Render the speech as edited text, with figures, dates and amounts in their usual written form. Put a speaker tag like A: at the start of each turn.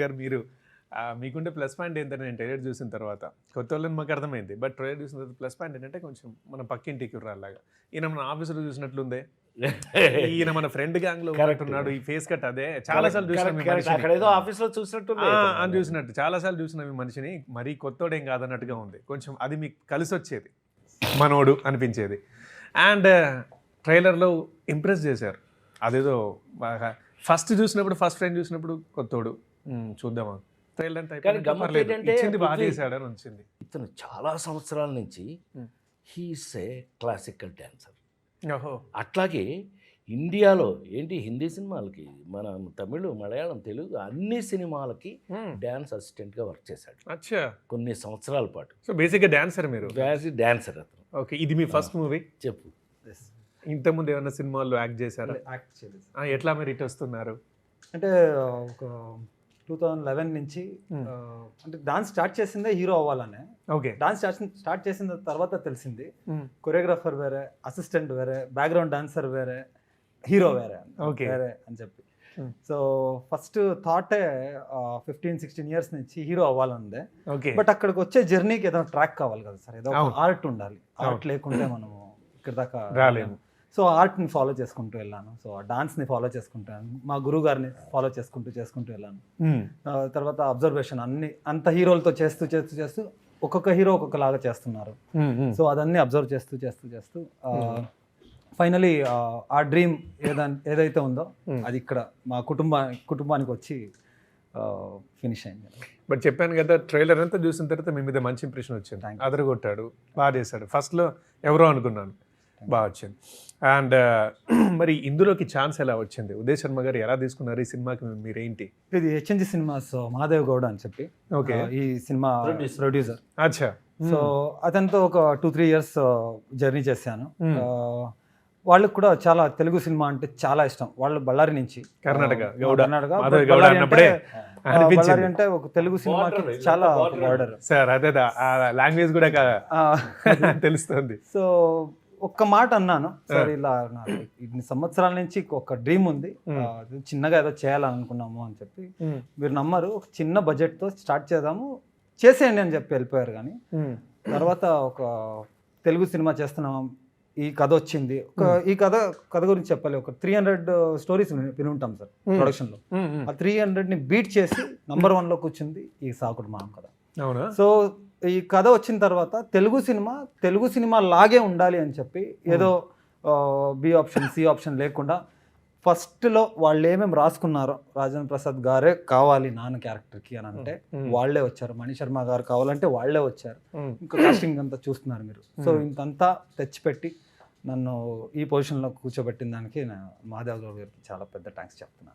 A: గారు మీరు మీకుంటే plus point ఏంటంటే నేను ట్రైలర్ చూసిన తర్వాత కొత్త వాళ్ళని మాకు అర్థమైంది. బట్ ట్రైలర్ చూసిన తర్వాత ప్లస్ పాయింట్ ఏంటంటే కొంచెం మన పక్కింటి కుర్రాలాగా ఈయన మన ఆఫీసులో చూసినట్లుందే. ఈయన మన ఫ్రెండ్ గ్యాంగ్ లో ఉన్నాడు. ఈ ఫేస్ కట్ అదే చాలా సార్లు చూసినట్టు చాలా సార్లు చూసిన మనిషిని మరీ కొత్తోడేం కాదన్నట్టుగా ఉంది. కొంచెం అది మీకు కలిసి వచ్చేది, మనోడు అనిపించేది. అండ్ ట్రైలర్లో ఇంప్రెస్ చేశారు. అదేదో బాగా ఫస్ట్ ఫ్రెండ్ చూసినప్పుడు కొత్తోడు చూద్దామా ట్రైలర్ అంతా బాగా చేశాడని వచ్చింది.
B: ఇతను చాలా సంవత్సరాల నుంచి హీస్ ఏ క్లాసికల్ డాన్సర్. అట్లాగే ఇండియాలో హిందీ సినిమాలకి, మన తమిళ, మలయాళం, తెలుగు అన్ని సినిమాలకి డాన్స్ అసిస్టెంట్గా వర్క్ చేశాడు.
A: అచ్చా,
B: కొన్ని సంవత్సరాల పాటు.
A: సో బేసిక్గా డాన్సర్ మీరు?
B: డాన్సర్ అతను.
A: ఓకే, ఇది మీ ఫస్ట్ మూవీ?
B: చెప్పు.
A: ఇంతకుముందు ఏమైనా సినిమాల్లో యాక్ట్ చేశారా?
C: యాక్ట్ చేయలేదు.
A: ఎట్లా మీరు ఇటు వస్తున్నారు?
C: అంటే ఒక 2011 నుంచి అంటే డాన్స్ స్టార్ట్ చేసిందే హీరో అవ్వాలనే.
A: ఓకే,
C: డాన్స్ స్టార్ట్ చేసిన తర్వాత తెలిసింది కొరియోగ్రాఫర్ వేరే, అసిస్టెంట్ వేరే, బ్యాక్గ్రౌండ్ డాన్సర్ వేరే, హీరో వేరే వేరే అని చెప్పి. సో ఫస్ట్ థాటే 15-16 ఇయర్స్ నుంచి హీరో అవ్వాలందే. బట్ అక్కడికి వచ్చే జర్నీకి ఏదో ట్రాక్ కావాలి కదా సార్, ఏదో ఆర్ట్ ఉండాలి. ఆర్ట్ లేకుంటే మనము ఇక్కడ దాకా రాలేము. సో ఆర్ట్ని ఫాలో చేసుకుంటూ వెళ్ళాను. సో ఆ డాన్స్ని ఫాలో చేసుకుంటాను, మా గురువు గారిని ఫాలో చేసుకుంటూ వెళ్ళాను. తర్వాత అబ్జర్వేషన్ అంత హీరోలతో చేస్తూ ఒక్కొక్క హీరో ఒక్కొక్కలాగా చేస్తున్నారు. సో అదన్నీ అబ్జర్వ్ చేస్తూ ఫైనలీ ఆ డ్రీమ్ ఏదైతే ఉందో అది ఇక్కడ మా కుటుంబానికి వచ్చి ఫినిష్ అయింది.
A: బట్ చెప్పాను కదా, ట్రైలర్ అంతా చూసిన తర్వాత మీ మీద మంచి ఇంప్రెషన్ వచ్చింది. అదరగొట్టాడు, బాగా చేశాడు. ఫస్ట్లో ఎవరో అనుకున్నాను, బాగా వచ్చింది. అండ్ మరి ఇందులోకి ఛాన్స్ ఎలా వచ్చింది? ఉదయ్ శర్మ గారు ఎలా తీసుకున్నారు ఈ సినిమాకి? మీరేంటి?
C: ఇది HNG సినిమాస్ మహాదేవ్ గౌడ అని చెప్పి ఈ సినిమా ప్రొడ్యూసర్.
A: అచ్చా.
C: సో అతనితో ఒక 2-3 ఇయర్స్ జర్నీ చేశాను. వాళ్ళకి కూడా చాలా తెలుగు సినిమా అంటే చాలా ఇష్టం. వాళ్ళు బళ్ళారి నుంచి, కర్ణాటక బళ్ళారి అంటే ఒక తెలుగు సినిమాకి చాలా బార్డర్
A: సార్. అదే లాంగ్వేజ్ కూడా తెలుస్తుంది.
C: సో ఒక్క మాట అన్నాను, సార్ ఇలా ఇన్ని సంవత్సరాల నుంచి ఒక డ్రీమ్ ఉంది, చిన్నగా ఏదో చేయాలనుకున్నాము అని చెప్పి. మీరు నమ్మరు, ఒక చిన్న బడ్జెట్తో స్టార్ట్ చేసేయండి అని చెప్పి వెళ్ళిపోయారు. కానీ తర్వాత ఒక తెలుగు సినిమా చేస్తున్నాం, ఈ కథ వచ్చింది. ఈ కథ గురించి చెప్పాలి, ఒక 300 స్టోరీస్ విని ఉంటాం సార్ ప్రొడక్షన్లో. ఆ 300ని బీట్ చేసి నంబర్ 1లో కూర్చుంది ఈ సాకుడు మాం కథ. సో ఈ కథ వచ్చిన తర్వాత తెలుగు సినిమా లాగే ఉండాలి అని చెప్పి, ఏదో బి ఆప్షన్ సి ఆప్షన్ లేకుండా ఫస్ట్లో వాళ్ళు ఏమేమి రాసుకున్నారో, రాజేంద్ర ప్రసాద్ గారే కావాలి నాన్న క్యారెక్టర్కి అని అంటే వాళ్లే వచ్చారు. మణిశర్మ గారు కావాలంటే వాళ్లే వచ్చారు. ఇంకా కాస్టింగ్ అంతా చూస్తున్నారు మీరు. సో ఇంతంతా తెచ్చిపెట్టి నన్ను ఈ పొజిషన్లో కూర్చోబెట్టిన దానికి మహాదేవ్ గారికి చాలా పెద్ద థ్యాంక్స్ చెప్తున్నాను.